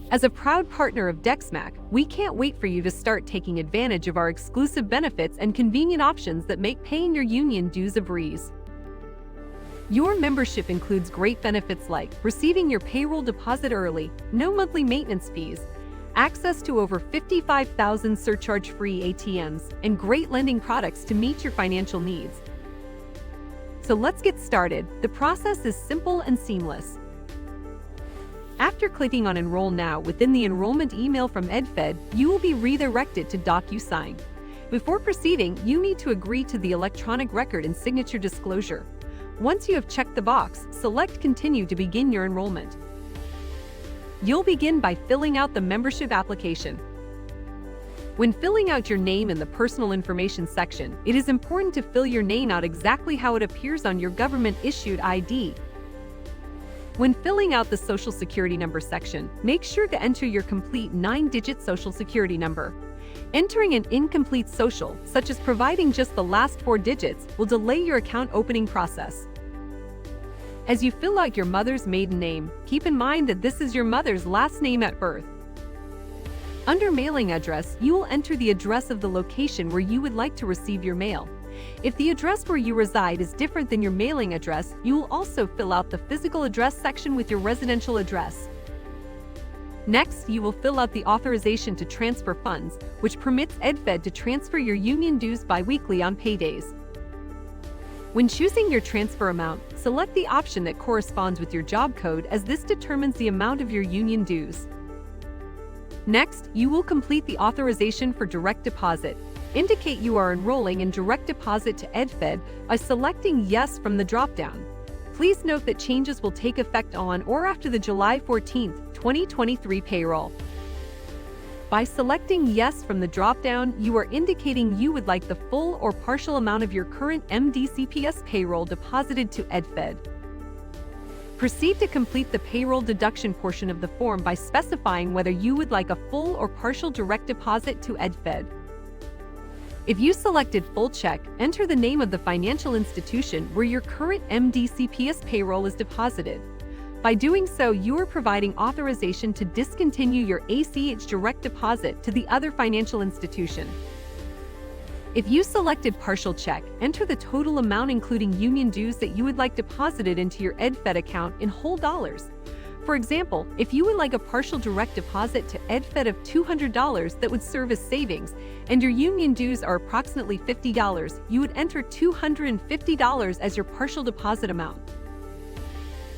As a proud partner of DCSMEC, we can't wait for you to start taking advantage of our exclusive benefits and convenient options that make paying your union dues a breeze. Your membership includes great benefits like receiving your payroll deposit early, no monthly maintenance fees, access to over 55,000 surcharge-free ATMs, and great lending products to meet your financial needs. So let's get started. The process is simple and seamless. After clicking on Enroll Now within the enrollment email from EdFed, you will be redirected to DocuSign. Before proceeding, you need to agree to the electronic record and signature disclosure. Once you have checked the box, select Continue to begin your enrollment. You'll begin by filling out the membership application. When filling out your name in the personal information section, it is important to fill your name out exactly how it appears on your government-issued ID. When filling out the Social Security number section, make sure to enter your complete 9-digit Social Security number. Entering an incomplete social, such as providing just the last 4 digits, will delay your account opening process. As you fill out your mother's maiden name, keep in mind that this is your mother's last name at birth. Under mailing address, you will enter the address of the location where you would like to receive your mail. If the address where you reside is different than your mailing address, you will also fill out the physical address section with your residential address. Next, you will fill out the authorization to transfer funds, which permits EdFed to transfer your union dues biweekly on paydays. When choosing your transfer amount, select the option that corresponds with your job code, as this determines the amount of your union dues. Next, you will complete the authorization for direct deposit. Indicate you are enrolling in direct deposit to EdFed by selecting Yes from the dropdown. Please note that changes will take effect on or after the July 14, 2023 payroll. By selecting Yes from the dropdown, you are indicating you would like the full or partial amount of your current MDCPS payroll deposited to EdFed. Proceed to complete the payroll deduction portion of the form by specifying whether you would like a full or partial direct deposit to EdFed. If you selected full check, enter the name of the financial institution where your current MDCPS payroll is deposited. By doing so, you are providing authorization to discontinue your ACH direct deposit to the other financial institution. If you selected partial check, enter the total amount including union dues that you would like deposited into your EdFed account in whole dollars. For example, if you would like a partial direct deposit to EdFed of $200 that would serve as savings, and your union dues are approximately $50, you would enter $250 as your partial deposit amount.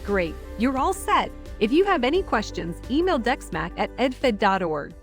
Great, you're all set. If you have any questions, email DCSMEC at edfed.org.